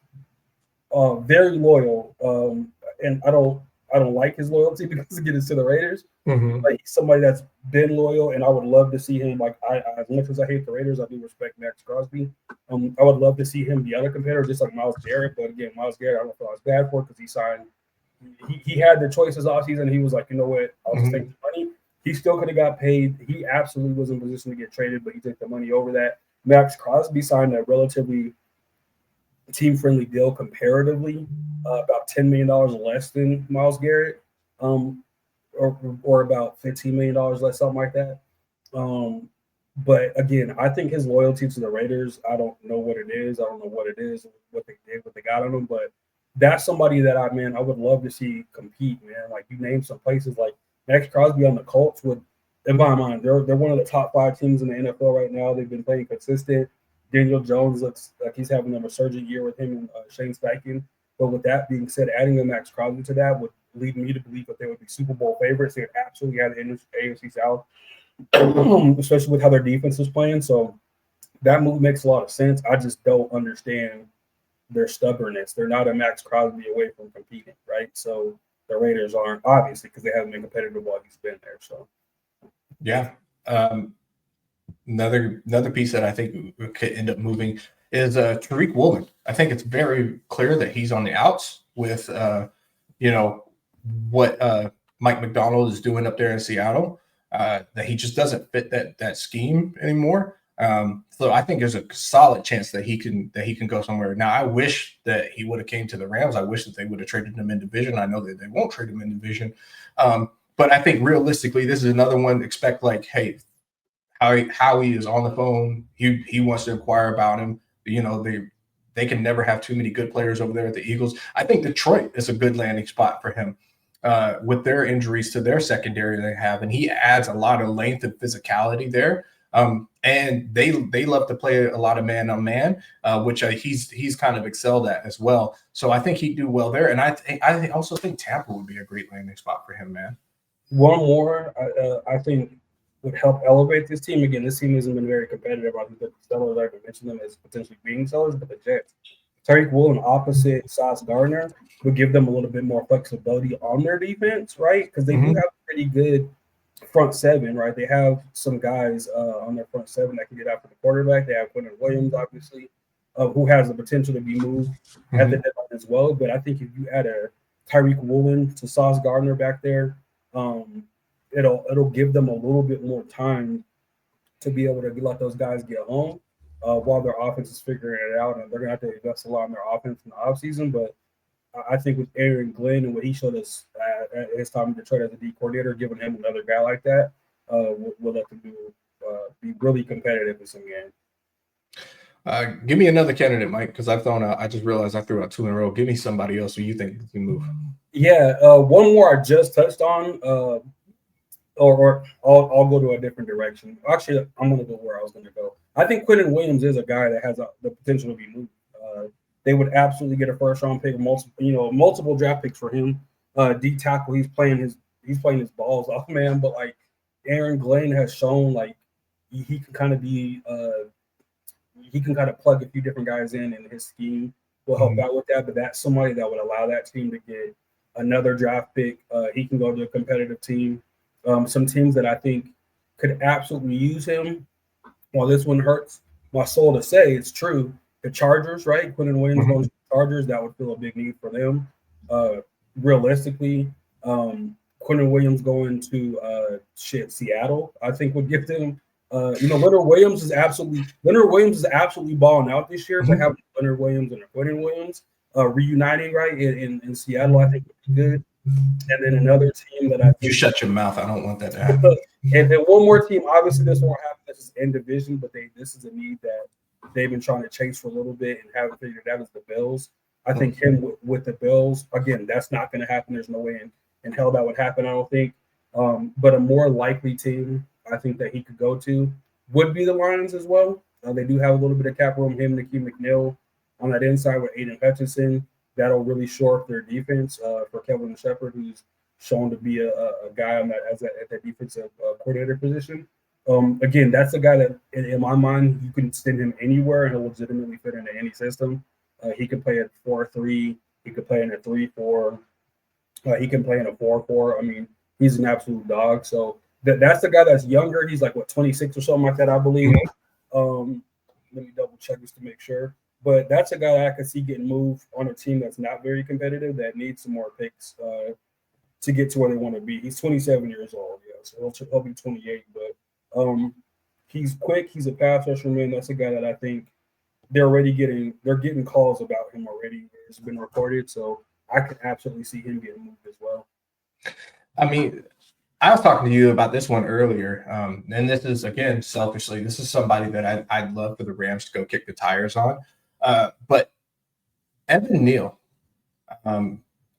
very loyal, and I don't like his loyalty because it gets to the Raiders. Like he's somebody that's been loyal, and I would love to see him. Like as much as I hate the Raiders, I do respect Max Crosby. I would love to see him be other competitor, just like Myles Garrett. But again, Myles Garrett, I don't feel I was bad for because he signed. He had the choices off season. He was like, you know what, I'll just take the money. He still could have got paid. He absolutely was in position to get traded, but he took the money over that. Max Crosby signed a relatively team-friendly deal comparatively, about $10 million less than Myles Garrett, or about $15 million less, something like that. But again, I think his loyalty to the Raiders, I don't know what it is. I don't know what it is, what they did, what they got on him, but that's somebody that I would love to see compete, man. Like you name some places like Max Crosby on the Colts would, in my mind, they're one of the top 5 teams in the NFL right now. They've been playing consistent. Daniel Jones looks like he's having a resurgent year with him and Shane Steichen. But with that being said, adding a Max Crosby to that would lead me to believe that they would be Super Bowl favorites. They absolutely had the AFC South, especially with how their defense is playing. So that move makes a lot of sense. I just don't understand their stubbornness. They're not a Max Crosby away from competing, right? So the Raiders aren't, obviously, because they haven't been competitive while he's been there. So yeah. Another piece that I think could end up moving is Tariq Woolen. I think it's very clear that he's on the outs with what Mike McDonald is doing up there in Seattle. That he just doesn't fit that scheme anymore. So I think there's a solid chance that he can go somewhere. Now I wish that he would have came to the Rams. I wish that they would have traded him in division. I know that they won't trade him in division. But I think realistically, this is another one. Expect like, hey, Howie is on the phone. He wants to inquire about him. They can never have too many good players over there at the Eagles. I think Detroit is a good landing spot for him with their injuries to their secondary they have, and he adds a lot of length and physicality there. And they love to play a lot of man on man, which he's kind of excelled at as well. So I think he'd do well there. And I also think Tampa would be a great landing spot for him, man. One more, I think, would help elevate this team. Again, this team hasn't been very competitive. I think the sellers, I can mention them as potentially being sellers, but the Jets, Tariq Woolen opposite Sauce Gardner would give them a little bit more flexibility on their defense, right? Because they do have a pretty good front seven, right? They have some guys on their front seven that can get after the quarterback. They have Quentin Williams, obviously, who has the potential to be moved at the deadline as well. But I think if you add a Tariq Woolen to Sauce Gardner back there, it'll give them a little bit more time to be able to let those guys get home while their offense is figuring it out. And they're going to have to invest a lot in their offense in the offseason. But I think with Aaron Glenn and what he showed us at his time in Detroit as a D coordinator, giving him another guy like that will let them be really competitive in some games. Give me another candidate, Mike, because I just realized I threw out 2 in a row. Give me somebody else who you think can move. Yeah, one more I just touched on, or I'll go to a different direction. Actually, I'm going to go where I was going to go. I think Quentin Williams is a guy that has the potential to be moved. They would absolutely get a first round pick, multiple draft picks for him. D tackle, he's playing his balls off, man. But like Aaron Glenn has shown, like he can kind of be he can kind of plug a few different guys in, and his scheme will help out with that. But that's somebody that would allow that team to get another draft pick. He can go to a competitive team. Some teams that I think could absolutely use him. While this one hurts my soul to say, it's true. The Chargers, right? Quentin Williams going to the Chargers, that would fill a big need for them. Realistically, Quentin Williams going to Seattle, I think would give them. Leonard Williams is absolutely balling out this year. But having Leonard Williams and Quentin Williams reuniting right in Seattle, I think would be good. And then another team that I think you shut your mouth. I don't want that to happen. and one more team. Obviously, this won't happen. This is in division, but this is a need that they've been trying to chase for a little bit and haven't figured out is the Bills. I think him with the Bills, again, that's not going to happen. There's no way in hell that would happen, I don't think. But a more likely team I think that he could go to would be the Lions as well. They do have a little bit of cap room. Him, Nicky McNeil on that inside with Aiden Hutchinson. That'll really shore up their defense for Kevin Shepard, who's shown to be a guy on at that defensive coordinator position. Again, that's a guy that, in my mind, you can send him anywhere and he'll legitimately fit into any system. He can play at 4-3. He could play in a 3-4. He can play in a 4-4. I mean, he's an absolute dog. So that's the guy that's younger. He's like, 26 or something like that, I believe. Let me double check just to make sure. But that's a guy that I could see getting moved on a team that's not very competitive, that needs some more picks to get to where they want to be. He's 27 years old, so he'll be 28. But he's quick. He's a pass rusher, man. That's a guy that I think they're getting calls about him already. It's been reported, so I could absolutely see him getting moved as well. I mean, I was talking to you about this one earlier, and this is, again, selfishly, this is somebody that I'd love for the Rams to go kick the tires on. But Evan Neal,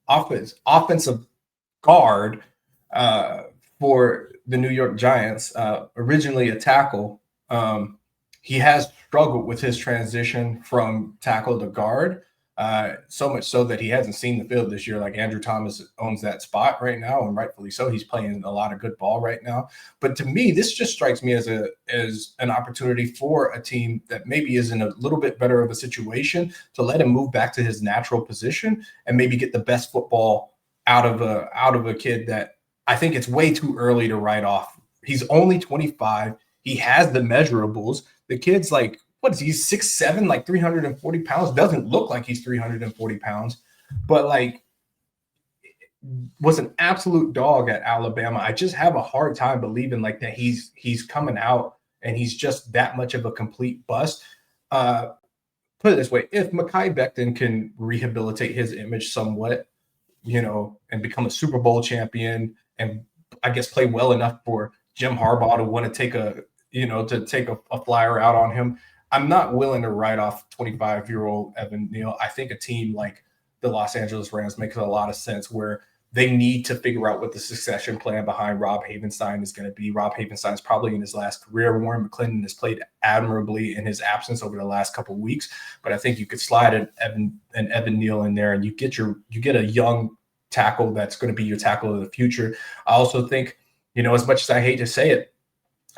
offensive guard for the New York Giants, originally a tackle. He has struggled with his transition from tackle to guard, so much so that he hasn't seen the field this year. Like Andrew Thomas owns that spot right now, and rightfully so. He's playing a lot of good ball right now. But to me, this just strikes me as an opportunity for a team that maybe is in a little bit better of a situation to let him move back to his natural position and maybe get the best football out of a kid that I think it's way too early to write off. He's only 25. He has the measurables. The kid's like, what is he? 6'7", like 340 pounds. Doesn't look like he's 340 pounds, but like was an absolute dog at Alabama. I just have a hard time believing like that he's coming out and he's just that much of a complete bust. Put it this way: if Mekhi Becton can rehabilitate his image somewhat, and become a Super Bowl champion, and I guess play well enough for Jim Harbaugh to want to take a flyer out on him, I'm not willing to write off 25-year-old Evan Neal. I think a team like the Los Angeles Rams makes a lot of sense, where they need to figure out what the succession plan behind Rob Havenstein is going to be. Rob Havenstein is probably in his last career. Warren McClendon has played admirably in his absence over the last couple of weeks, but I think you could slide an Evan Neal in there, and you get a young tackle that's going to be your tackle of the future. I also think, as much as I hate to say it,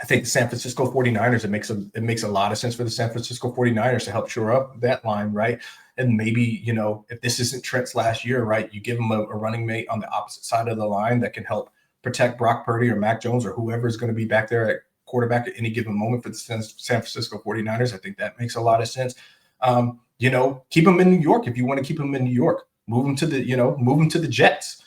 I think the San Francisco 49ers, it makes a lot of sense for the San Francisco 49ers to help shore up that line, right? And maybe, if this isn't Trent's last year, right, you give him a running mate on the opposite side of the line that can help protect Brock Purdy or Mac Jones or whoever is going to be back there at quarterback at any given moment for the San Francisco 49ers. I think that makes a lot of sense. Keep him in New York if you want to keep him in New York. Move him to the Jets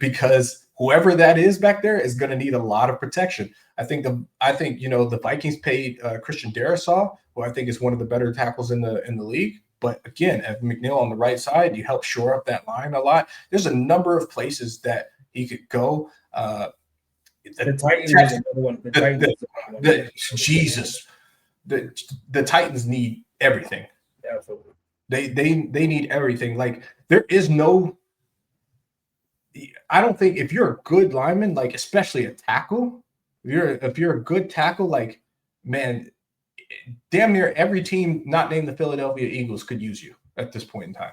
because whoever that is back there is going to need a lot of protection. I think the Vikings paid Christian Darrisaw, who I think is one of the better tackles in the league, But again, Evan McNeil on the right side, you help shore up that line a lot. There's a number of places that he could go. The Titans is another one. The Titans is another one. Jesus, the Titans need everything. Absolutely. They need everything. Like there is no. I don't think if you're a good lineman, like especially a tackle, if you're a good tackle, like man, damn near every team not named the Philadelphia Eagles could use you at this point in time.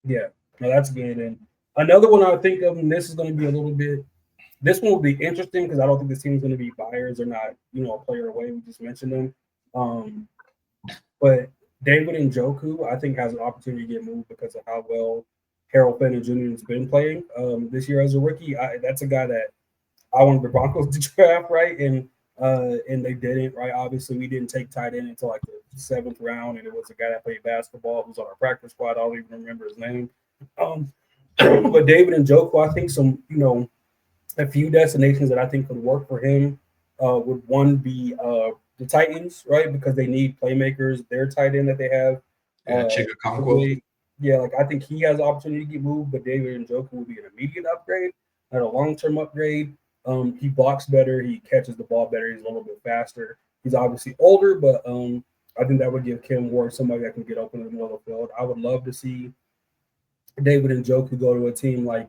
Yeah, no, that's good. And another one I think of, and this is going to be a little bit. This one will be interesting because I don't think this team is going to be buyers or not, a player away. We just mentioned them. But David Njoku, I think, has an opportunity to get moved because of how well Harold Fenton Jr. has been playing this year as a rookie. That's a guy that I wanted the Broncos to draft, right? And they didn't, right? Obviously, we didn't take tight end until like the 7th round, and it was a guy that played basketball who was on our practice squad. I don't even remember his name. But David Njoku, I think a few destinations that I think could work for him would one be the Titans, right? Because they need playmakers. Their tight end that they have. Chigga Okonkwo. Yeah, like I think he has the opportunity to get moved, but David Njoku will be an immediate upgrade, not a long-term upgrade. He blocks better. He catches the ball better. He's a little bit faster. He's obviously older, but I think that would give Kim Ward somebody that can get open in the middle of the field. I would love to see David Njoku go to a team like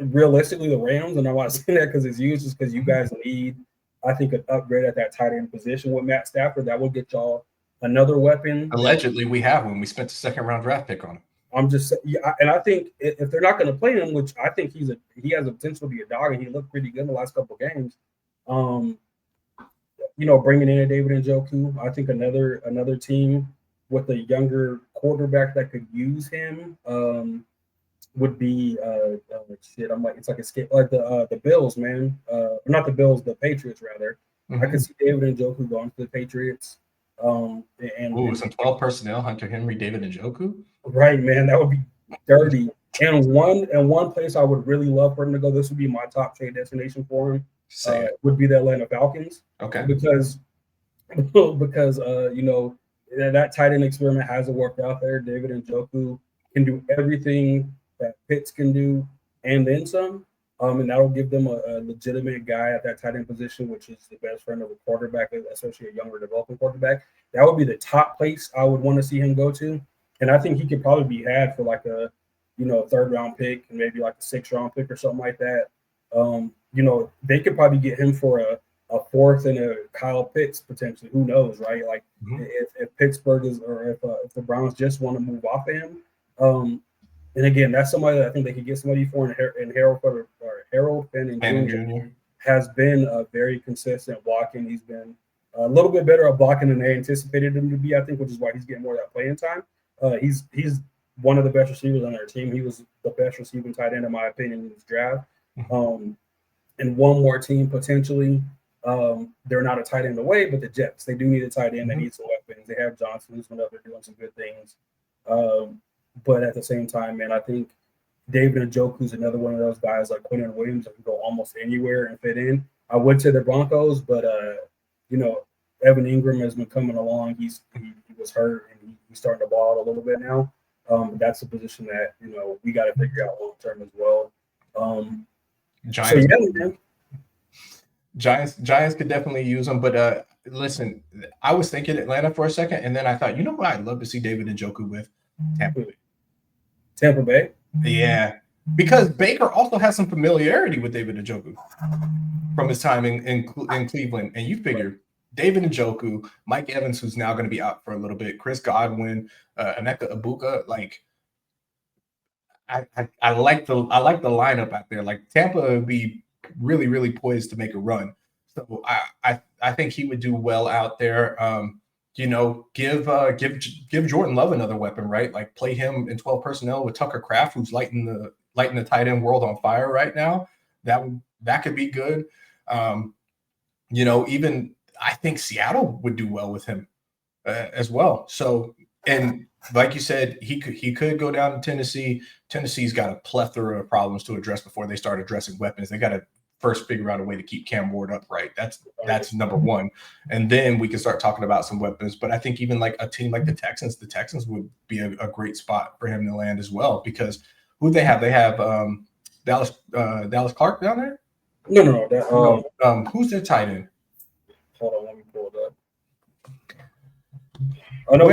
realistically the Rams, and I'm not saying that because it's used, just because you guys need, I think, an upgrade at that tight end position with Matt Stafford. That will get y'all another weapon. Allegedly, we have one. We spent a 2nd-round draft pick on him. I'm just, and I think if they're not going to play him, which I think he has a potential to be a dog, and he looked pretty good in the last couple of games. Bringing in a David Njoku, I think another team with a younger quarterback that could use him would be it's like the Bills, man. Not the Bills, the Patriots rather. Mm-hmm. I could see David Njoku going to the Patriots. Some 12 personnel, Hunter Henry, David Njoku. Right, man, that would be dirty. And one place I would really love for him to go, this would be my top trade destination for him, would be the Atlanta Falcons. Okay. Because that tight end experiment hasn't worked out there. David Njoku can do everything that Pitts can do and then some. And that'll give them a legitimate guy at that tight end position, which is the best friend of a quarterback, especially a younger developing quarterback. That would be the top place I would want to see him go to. And I think he could probably be had for like a 3rd-round pick and maybe like a 6th-round pick or something like that. They could probably get him for a 4th and a Kyle Pitts potentially. Who knows, right? Like if Pittsburgh if the Browns just want to move off of him. And again, that's somebody that I think they could get somebody for. And Harold Fenton Jr. has been very consistent blocking. He's been a little bit better at blocking than they anticipated him to be, I think, which is why he's getting more of that playing time. He's one of the best receivers on their team. He was the best receiving tight end, in my opinion, in this draft. And one more team potentially. They're not a tight end away, but the Jets. They do need a tight end. They need some weapons. They have Johnson, who's been up there doing some good things. But at the same time, man, I think David Njoku's another one of those guys like Quentin Williams that can go almost anywhere and fit in. I would say the Broncos, but Evan Ingram has been coming along. He was hurt and he's starting to ball out a little bit now. That's a position that we got to figure out long term as well. Giants could definitely use them, but listen, I was thinking Atlanta for a second, and then I thought, what I'd love to see David Njoku with? Tampa Bay? Yeah, because Baker also has some familiarity with David Njoku from his time in Cleveland, and you figure David Njoku, Mike Evans, who's now going to be out for a little bit, Chris Godwin, Emeka Egbuka, like I like the lineup out there. Like Tampa would be really, really poised to make a run. So I think he would do well out there. Give Jordan Love another weapon, right? Like play him in 12 personnel with Tucker Kraft, who's lighting the tight end world on fire right now. That could be good. Even I think Seattle would do well with him as well. So, and like you said, he could go down to Tennessee. Tennessee's got a plethora of problems to address before they start addressing weapons. They got to first figure out a way to keep Cam Ward upright. That's number one. And then we can start talking about some weapons. But I think even like a team like the Texans would be a great spot for him to land as well, because who they have? They have Dallas Clark down there? No. Who's their tight end? Hold on, let me pull it up. I know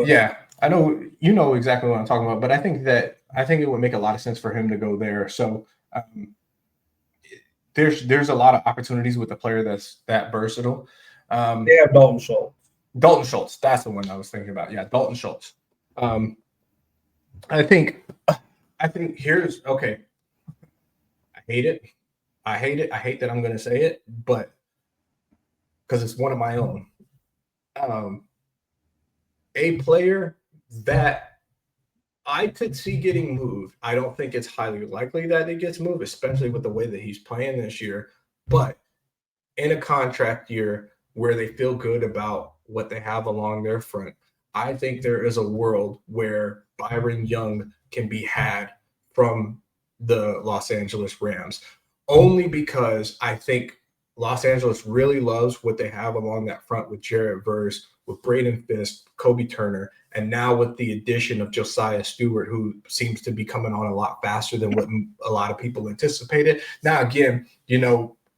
yeah, I know you know exactly what I'm talking about, but I think it would make a lot of sense for him to go there. So there's a lot of opportunities with a player that's that versatile. They have Dalton Schultz. Dalton Schultz, that's the one I was thinking about. Yeah, Dalton Schultz. I think here's okay. I hate it. I hate that I'm going to say it, but because it's one of my own. A player that I could see getting moved. I don't think it's highly likely that it gets moved, especially with the way that he's playing this year. But in a contract year where they feel good about what they have along their front, I think there is a world where Byron Young can be had from the Los Angeles Rams, only because I think Los Angeles really loves what they have along that front with Jarrett Verse, with Braden Fisk, Kobe Turner, and now with the addition of Josiah Stewart, who seems to be coming on a lot faster than what a lot of people anticipated. Now, again,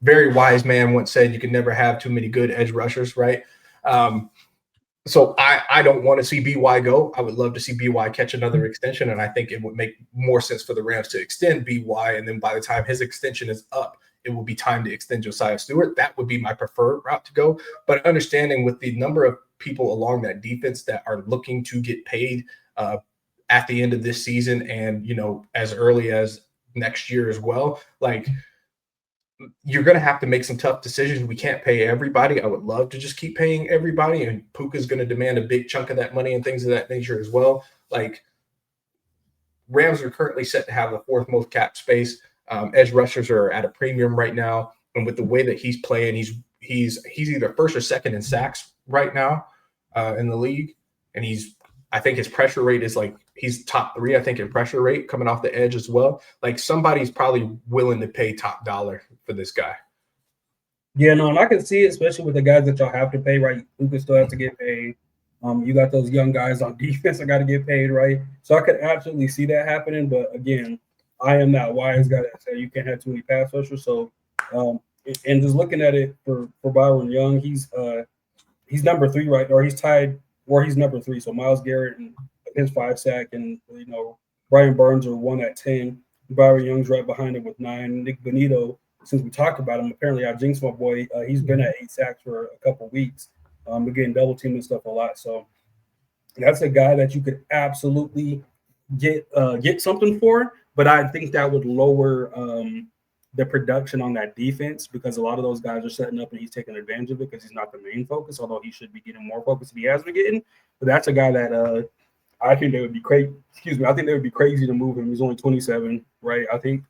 very wise man once said you can never have too many good edge rushers, right? So I don't want to see BY go. I would love to see BY catch another extension, and I think it would make more sense for the Rams to extend BY, and then by the time his extension is up, it will be time to extend Josiah Stewart. That would be my preferred route to go. But understanding with the number of people along that defense that are looking to get paid at the end of this season and, as early as next year as well, like you're going to have to make some tough decisions. We can't pay everybody. I would love to just keep paying everybody, and Puka's going to demand a big chunk of that money and things of that nature as well. Like Rams are currently set to have the fourth most cap space. Edge rushers are at a premium right now, and with the way that he's playing, he's either first or second in sacks right now in the league, and I think his pressure rate is like he's top 3, I think, in pressure rate coming off the edge as well. Like somebody's probably willing to pay top dollar for this guy. Yeah, no, and I can see it, especially with the guys that y'all have to pay, right? Luka still has to get paid. You got those young guys on defense that got to get paid, right? So I could absolutely see that happening. But again, I am that wise guy that said you can't have too many pass rushers. So, and just looking at it for Byron Young, he's number 3, right? Or he's tied, or he's number 3. So Myles Garrett and his 5 sack, and Brian Burns are 1 at 10. Byron Young's right behind him with 9. Nick Bonito, since we talked about him, apparently I jinxed my boy. He's been at 8 sacks for a couple weeks. We're getting double teamed and stuff a lot. So that's a guy that you could absolutely get something for. But I think that would lower the production on that defense, because a lot of those guys are setting up and he's taking advantage of it because he's not the main focus, although he should be getting more focus than he has been getting. But that's a guy that I think they would be crazy. I think they would be crazy to move him. He's only 27, right? I think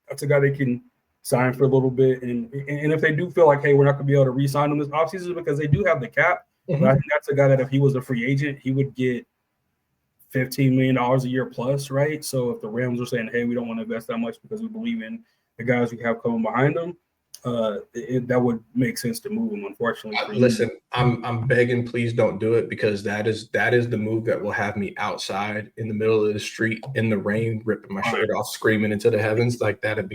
that's a guy they can sign for a little bit. And if they do feel like, hey, we're not going to be able to re-sign him this offseason because they do have the cap, but I think that's a guy that if he was a free agent, he would get $15 million a year plus, right? So if the Rams are saying, hey, we don't want to invest that much because we believe in the guys we have coming behind them, that would make sense to move him, unfortunately. Listen, I'm begging, please don't do it, because that is the move that will have me outside in the middle of the street in the rain, ripping my shirt off, screaming into the heavens. Like that'll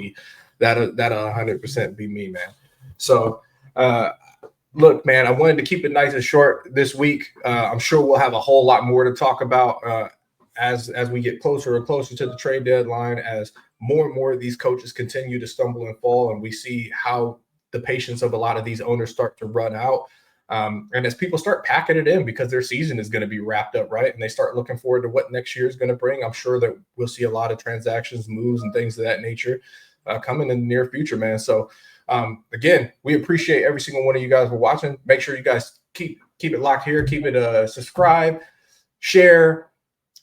100% be me, man. So look, man, I wanted to keep it nice and short this week. I'm sure we'll have a whole lot more to talk about as we get closer and closer to the trade deadline, as more and more of these coaches continue to stumble and fall, and we see how the patience of a lot of these owners start to run out. And as people start packing it in because their season is going to be wrapped up, right? And they start looking forward to what next year is going to bring. I'm sure that we'll see a lot of transactions, moves, and things of that nature coming in the near future, man. So again, we appreciate every single one of you guys for watching. Make sure you guys keep it locked here. Keep it subscribe, share,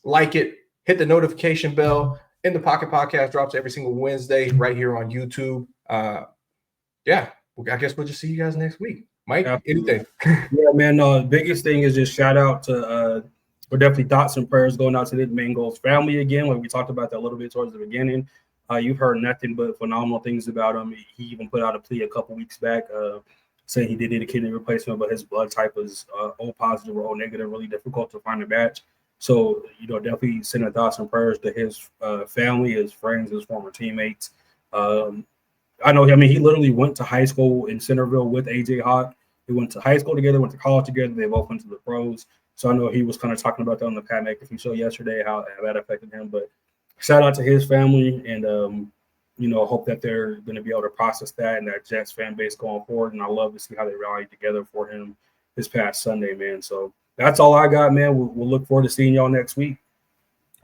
like it, hit the notification bell. In the Pocket Podcast drops every single Wednesday right here on YouTube. Yeah, I guess we'll just see you guys next week. Mike, anything? Yeah, man. The biggest thing is just shout out to we're definitely thoughts and prayers going out to the Mangos family again. Like we talked about that a little bit towards the beginning. You've heard nothing but phenomenal things about him. He even put out a plea a couple weeks back saying he did need a kidney replacement, but his blood type was O positive or O negative, really difficult to find a match. So, definitely sending thoughts and prayers to his family, his friends, his former teammates. I know, he literally went to high school in Centerville with AJ Hawk. They went to high school together, went to college together. They both went to the pros. So I know he was kind of talking about that on the Pat McAfee show yesterday, how that affected him. But shout out to his family, and hope that they're going to be able to process that and that Jets fan base going forward. And I love to see how they rallied together for him this past Sunday, man. So that's all I got, man. We'll look forward to seeing y'all next week.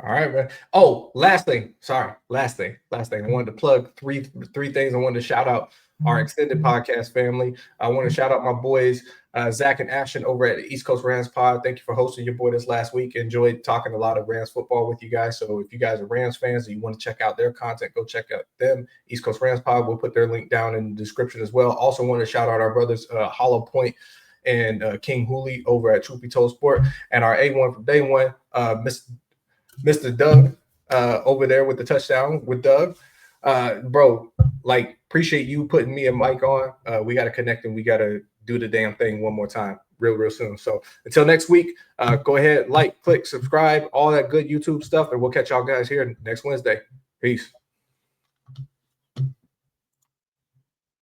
All right, man. Oh, last thing. Sorry, last thing. I wanted to plug three things. I wanted to shout out our extended podcast family. I want to shout out my boys, Zach and Ashton over at the East Coast Rams Pod. Thank you for hosting your boy this last week. Enjoyed talking a lot of Rams football with you guys. So if you guys are Rams fans and you want to check out their content, go check out them, East Coast Rams Pod. We'll put their link down in the description as well. Also want to shout out our brothers, Hollow Point and King Hooley over at Truth Be Told Sport, and our A1 from day one, Mr. Doug over there with the touchdown with Doug. Bro, appreciate you putting me and Mike on. We got to connect and we got to do the damn thing one more time real soon. So until next week, go ahead, click, subscribe, all that good YouTube stuff, and we'll catch y'all guys here next Wednesday. Peace.